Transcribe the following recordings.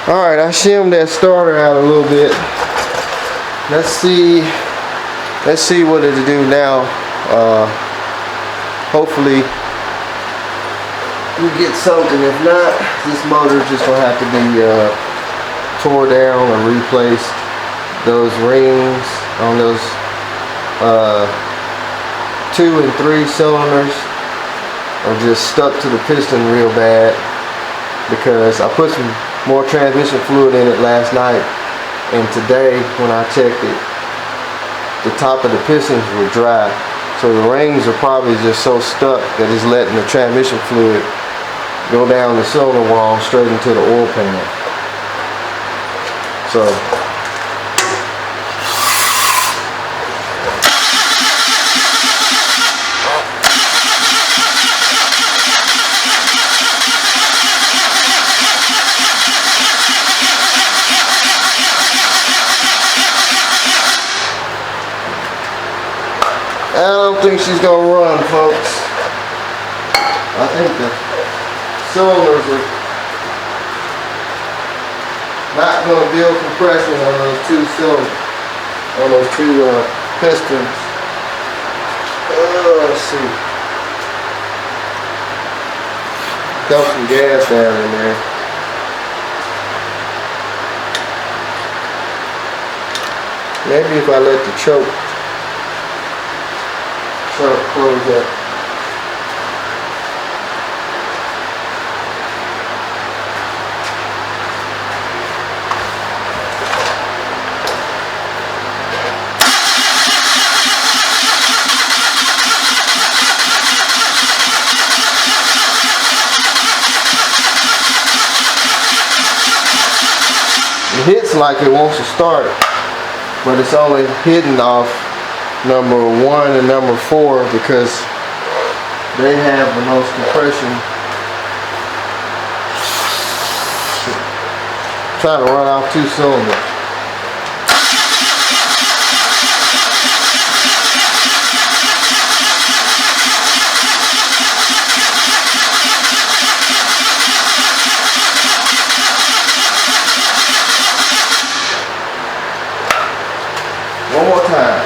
Alright, I shimmed that starter out a little bit. Let's see what it'll do now. Hopefully we get something. If not, this motor is just gonna have to be tore down or replaced. Those rings on those 2 and 3 cylinders are just stuck to the piston real bad, because I put some more transmission fluid in it last night, and today when I checked it, the top of the pistons were dry. So the rings are probably just so stuck that it's letting the transmission fluid go down the cylinder wall straight into the oil pan. So I don't think she's gonna run, folks. I think the cylinders are not gonna build compression on those 2 cylinders, on those 2 pistons. Let's see. Dump some gas down in there. Maybe if I let the choke close up. It hits like it wants to start, but it's only hitting off number 1 and number 4 because they have the most compression. Trying to run off 2 cylinders. One more time.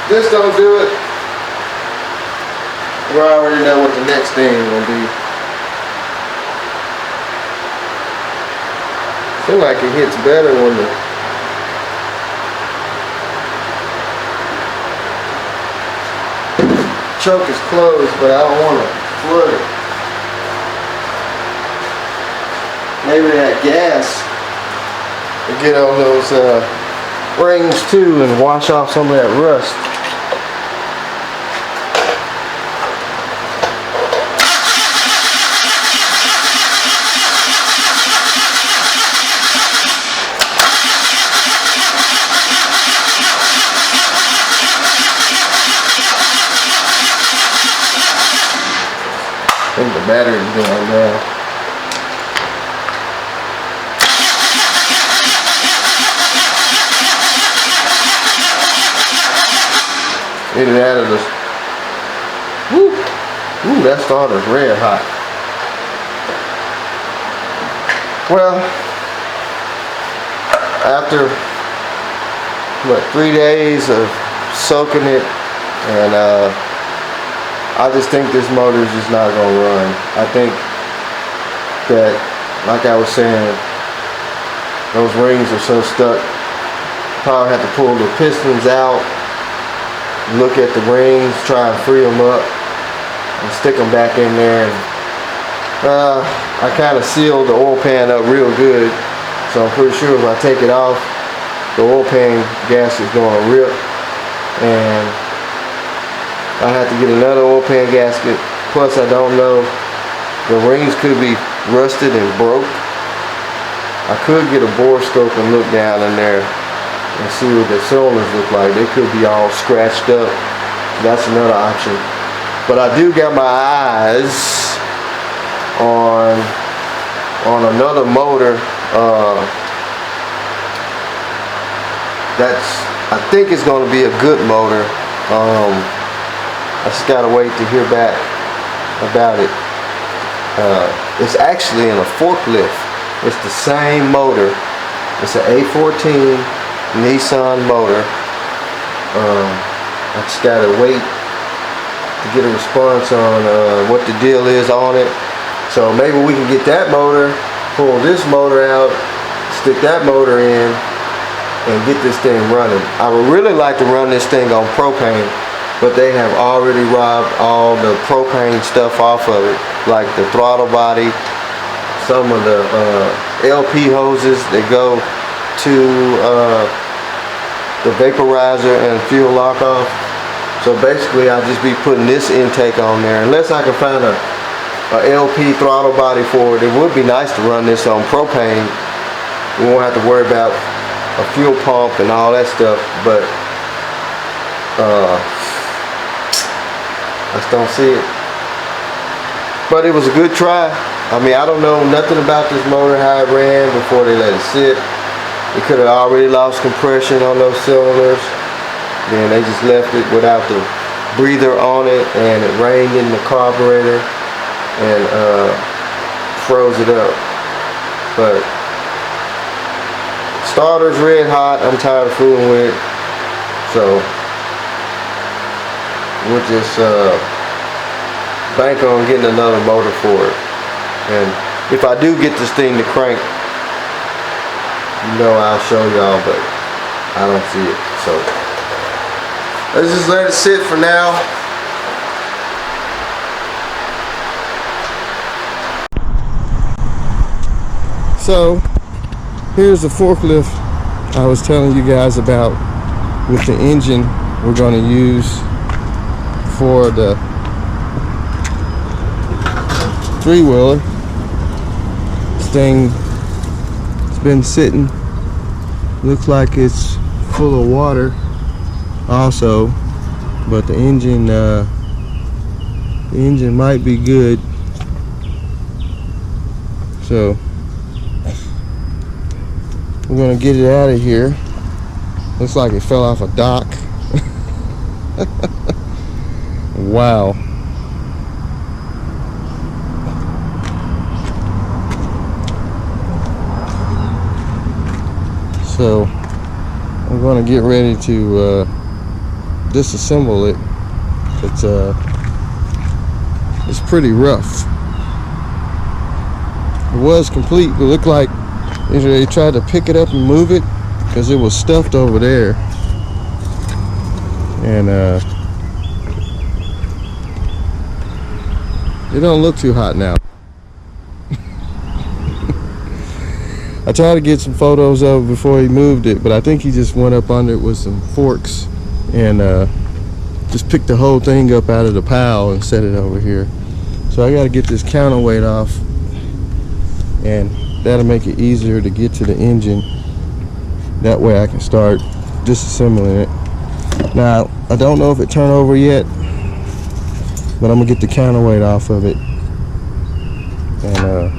This don't do it. We already know what the next thing is gonna be. Seems like it hits better when the choke is closed, but I don't want to flood it. Maybe that gas will get on those rings too and wash off some of that rust. I think the battery is going down. Get it out of this. Woo! Ooh, that starter's red hot. Well, after what, 3 days of soaking it, and I just think this motor is just not gonna run. I think that, like I was saying, those rings are so stuck. Probably have to pull the pistons out, look at the rings, try and free them up, and stick them back in there. And, I kind of sealed the oil pan up real good, so I'm pretty sure if I take it off, the oil pan gasket is going to rip, and I have to get another oil pan gasket. Plus, I don't know, the rings could be rusted and broke. I could get a bore scope and look down in there and see what the cylinders look like. They could be all scratched up. That's another option. But I do got my eyes on another motor. I think it's going to be a good motor. I just gotta wait to hear back about it. It's actually in a forklift. It's the same motor. It's an A14 Nissan motor. I just gotta wait to get a response on what the deal is on it. So maybe we can get that motor, pull this motor out, stick that motor in, and get this thing running. I would really like to run this thing on propane, but they have already robbed all the propane stuff off of it, like the throttle body, some of the LP hoses that go to the vaporizer and fuel lock off. So basically I'll just be putting this intake on there, unless I can find a LP throttle body for it. It would be nice to run this on propane. We won't have to worry about a fuel pump and all that stuff, but I just don't see it. But it was a good try. I mean, I don't know nothing about this motor, how it ran before they let it sit. It could have already lost compression on those cylinders. Then they just left it without the breather on it, and it rained in the carburetor and froze it up. But starter's red hot. I'm tired of fooling with it, so we'll just bank on getting another motor for it. And if I do get this thing to crank, you know, I'll show y'all, but I don't see it. So let's just let it sit for now. So here's the forklift I was telling you guys about, with the engine we're going to use for the three-wheeler. This thing has been sitting, looks like it's full of water also, but the engine might be good. So we're gonna get it out of here. Looks like it fell off a dock. Wow. So I'm going to get ready to disassemble it. It's pretty rough. It was complete, but it looked like they tried to pick it up and move it because it was stuffed over there. And it don't look too hot now. I tried to get some photos of it before he moved it, but I think he just went up under it with some forks and just picked the whole thing up out of the pile and set it over here. So I got to get this counterweight off, and that'll make it easier to get to the engine. That way I can start disassembling it. Now, I don't know if it turned over yet, but I'm gonna get the counterweight off of it, and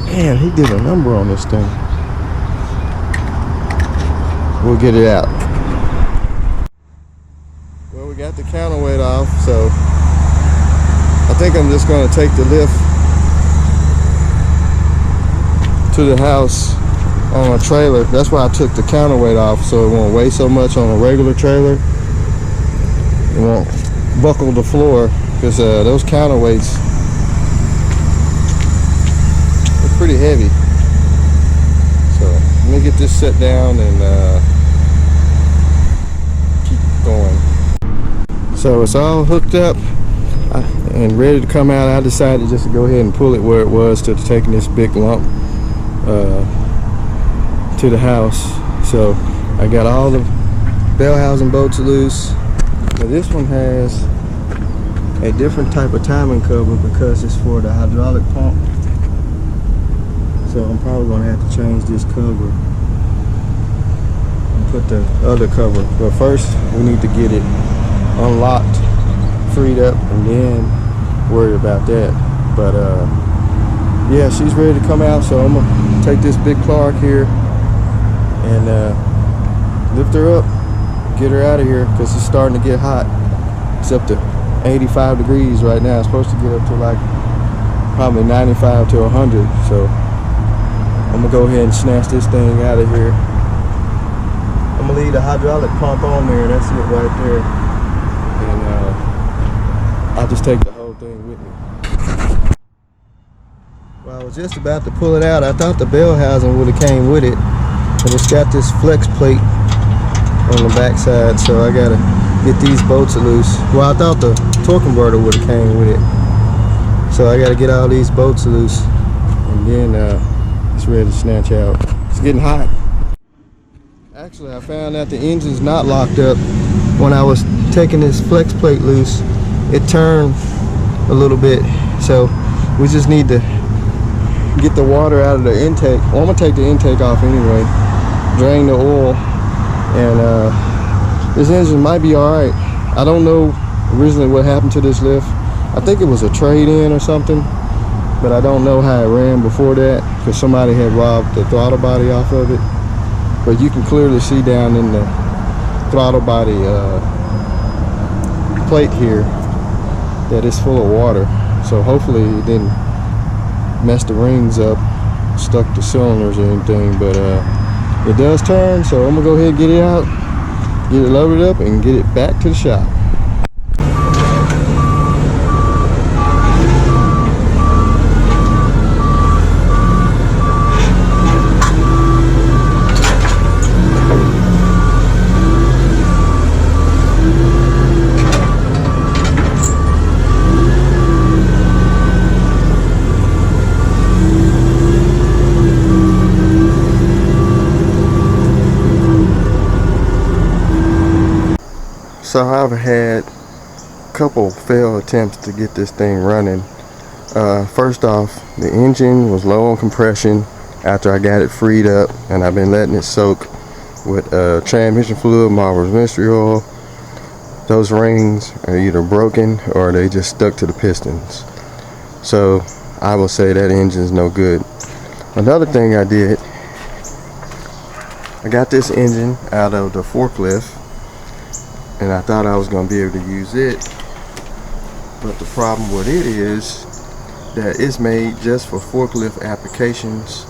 man, he did a number on this thing. We'll get it out. Well, we got the counterweight off, so I think I'm just gonna take the lift to the house on a trailer. That's why I took the counterweight off, so it won't weigh so much on a regular trailer. It won't buckle the floor, because those counterweights are pretty heavy. So let me get this set down and keep going. So it's all hooked up and ready to come out. I decided just to go ahead and pull it where it was, to taking this big lump to the house. So I got all the bell housing bolts loose. Now this one has a different type of timing cover because it's for the hydraulic pump. So I'm probably going to have to change this cover and put the other cover. But first we need to get it unlocked, freed up, and then worry about that. But yeah, she's ready to come out, so I'm gonna take this big Clark here and lift her up, get her out of here, because it's starting to get hot. It's up to 85 degrees right now. It's supposed to get up to like probably 95 to 100. So I'm gonna go ahead and snatch this thing out of here. I'm gonna leave the hydraulic pump on there. That's it right there. And I'll just take the whole thing with me. Well, I was just about to pull it out. I thought the bell housing would have came with it, but it's got this flex plate on the back side, so I gotta get these bolts loose. Well, I thought the torque converter would have came with it, so I gotta get all these bolts loose, and then it's ready to snatch out. It's getting hot. Actually, I found out the engine's not locked up. When I was taking this flex plate loose, it turned a little bit, so we just need to get the water out of the intake. Well, I'm gonna take the intake off anyway, drain the oil, and this engine might be all right. I don't know originally what happened to this lift. I think it was a trade-in or something, but I don't know how it ran before that, because somebody had robbed the throttle body off of it. But you can clearly see down in the throttle body plate here that it's full of water. So hopefully it didn't mess the rings up, stuck the cylinders or anything, but it does turn, so I'm gonna go ahead and get it out, get it loaded up, and get it back to the shop. So I've had a couple failed attempts to get this thing running. First off, the engine was low on compression after I got it freed up, and I've been letting it soak with transmission fluid, Marvel's Mystery Oil. Those rings are either broken or they just stuck to the pistons. So I will say that engine's no good. Another thing I did, I got this engine out of the forklift, and I thought I was going to be able to use it, but the problem with it is that it's made just for forklift applications,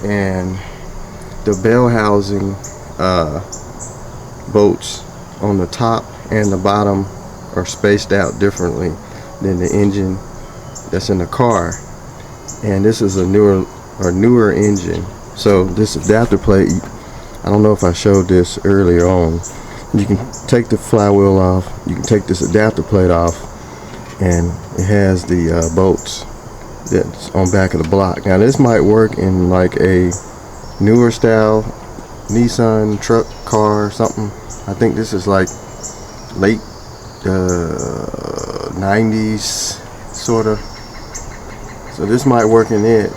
and the bell housing bolts on the top and the bottom are spaced out differently than the engine that's in the car. And this is a newer engine, so this adapter plate, I don't know if I showed this earlier on, you can take the flywheel off, you can take this adapter plate off, and it has the bolts that's on back of the block. Now this might work in like a newer style Nissan truck car or something. I think this is like late 90s sort of, so this might work in it,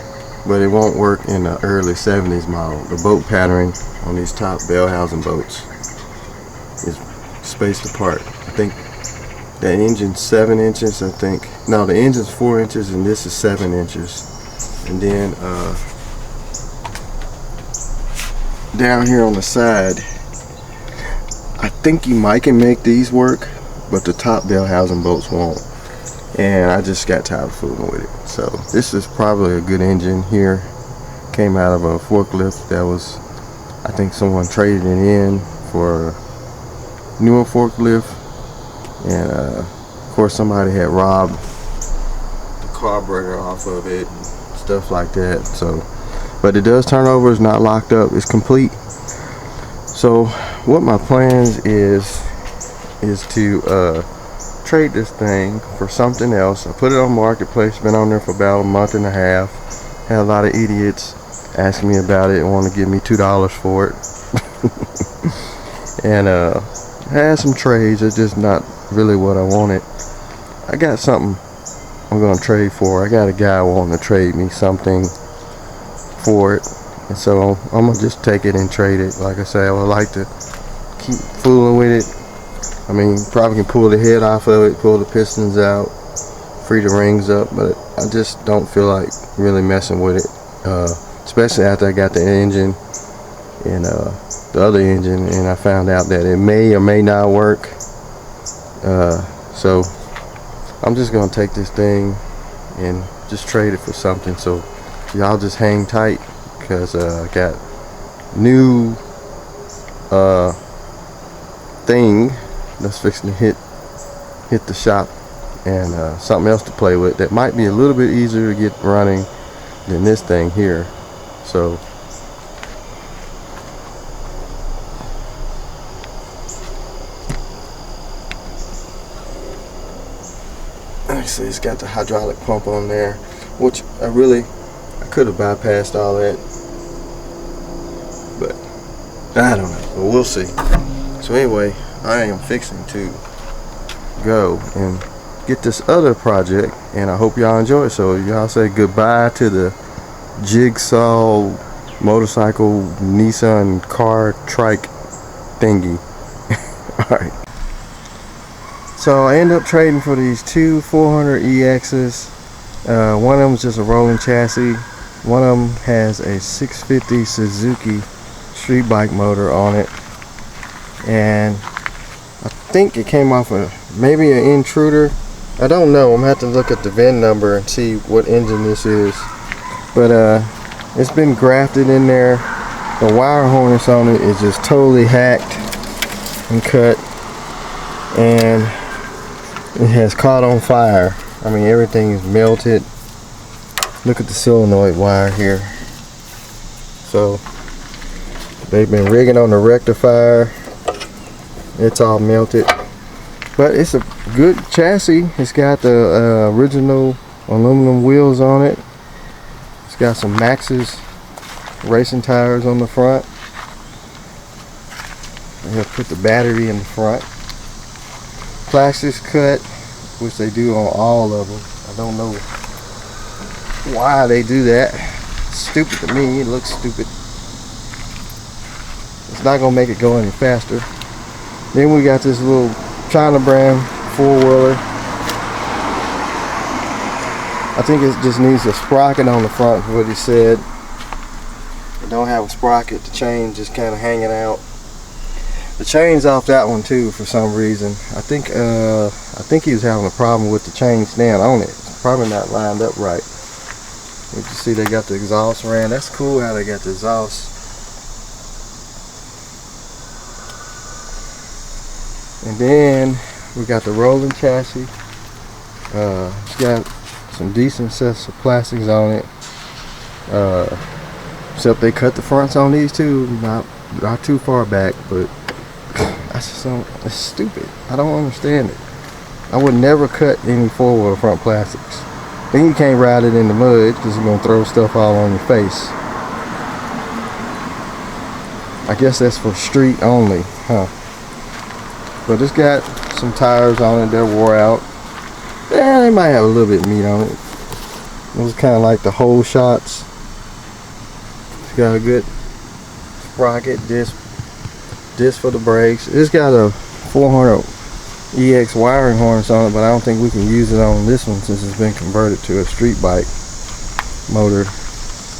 but it won't work in the early 70s model. The bolt pattern on these top bell housing bolts is spaced apart. I think the engine's 7 inches, I think. No, the engine's 4 inches and this is 7 inches. And then down here on the side, I think you might can make these work, but the top bell housing bolts won't. And I just got tired of fooling with it. So this is probably a good engine here. Came out of a forklift that was, I think someone traded it in for a newer forklift, and of course somebody had robbed the carburetor off of it and stuff like that. So, but it does turn over, it's not locked up, it's complete. So what my plans is to trade this thing for something else. I put it on Marketplace, been on there for about a month and a half. Had a lot of idiots asking me about it and want to give me $2 for it. And I had some trades, it's just not really what I wanted. I got something I'm gonna trade for. I got a guy wanting to trade me something for it, and so I'm gonna just take it and trade it. Like I say, I would like to keep fooling with it. I mean, probably can pull the head off of it, pull the pistons out, free the rings up, but I just don't feel like really messing with it, especially after I got the engine and the other engine, and I found out that it may or may not work. So I'm just gonna take this thing and just trade it for something. So y'all just hang tight, because I got new thing that's fixing to hit the shop, and something else to play with that might be a little bit easier to get running than this thing here. So see, it's got the hydraulic pump on there, which I could have bypassed all that, but I don't know, but we'll see. So anyway, I am fixing to go and get this other project, and I hope y'all enjoy it. So y'all say goodbye to the jigsaw motorcycle Nissan car trike thingy. Alright, so I end up trading for these two 400 EXs. One of them is just a rolling chassis. One of them has a 650 Suzuki street bike motor on it, and I think it came off maybe an intruder. I don't know. I'm gonna have to look at the VIN number and see what engine this is. But it's been grafted in there. The wire harness on it is just totally hacked and cut, and it has caught on fire. I mean, everything is melted. Look at the solenoid wire here. So they've been rigging on the rectifier. It's all melted, but it's a good chassis. It's got the original aluminum wheels on it. It's got some Maxxis racing tires on the front. They'll put the battery in the front. Plastics cut, which they do on all of them. I don't know why they do that. It's stupid to me. It looks stupid. It's not gonna make it go any faster. Then we got this little China brand four-wheeler. I think it just needs a sprocket on the front, what he said. It don't have a sprocket. The chain just kind of hanging out. The chain's off that one too for some reason. I think he was having a problem with the chain stand on it. It's probably not lined up right. You can see they got the exhaust ran. That's cool how they got the exhaust. And then we got the rolling chassis. It's got some decent sets of plastics on it. Except they cut the fronts on these too, not too far back, but I just don't, it's stupid. I don't understand it. I would never cut any four-wheel front plastics. Then you can't ride it in the mud because you're gonna throw stuff all on your face. I guess that's for street only, huh? But it's got some tires on it that wore out. Yeah, they might have a little bit of meat on it. It was kind of like the whole shots. It's got a good sprocket disc for the brakes. It's got a 400 EX wiring harness on it, but I don't think we can use it on this one since it's been converted to a street bike motor.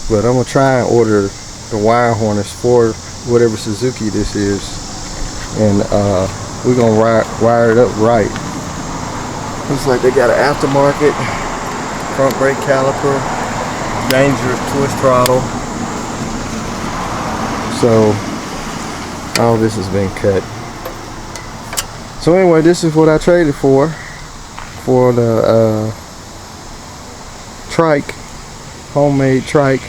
But I'm gonna try and order the wire harness for whatever Suzuki this is, and we're gonna wire it up right. Looks like they got an aftermarket front brake caliper, dangerous twist throttle. So all this has been cut. So anyway, this is what I traded for the trike, homemade trike.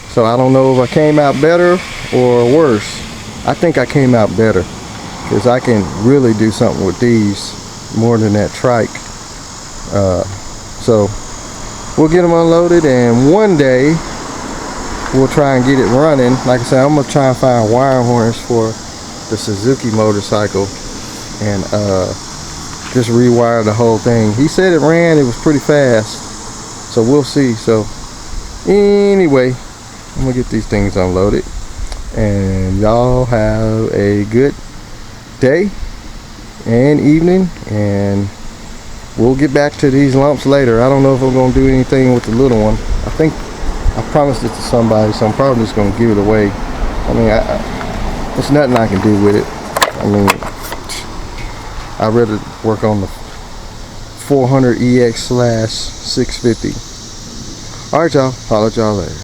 So I don't know if I came out better or worse. I think I came out better, because I can really do something with these more than that trike. So we'll get them unloaded, and one day we'll try and get it running. Like I said, I'm gonna try and find wire harness for the Suzuki motorcycle and just rewire the whole thing. He said it ran, it was pretty fast, so we'll see. So anyway, I'm gonna get these things unloaded, and y'all have a good day and evening, and we'll get back to these lumps later. I don't know if I'm gonna do anything with the little one. I think I promised it to somebody, so I'm probably just gonna give it away. I mean, there's nothing I can do with it. I mean, I'd rather work on the 400 EX/650. Alright y'all, holla at y'all later.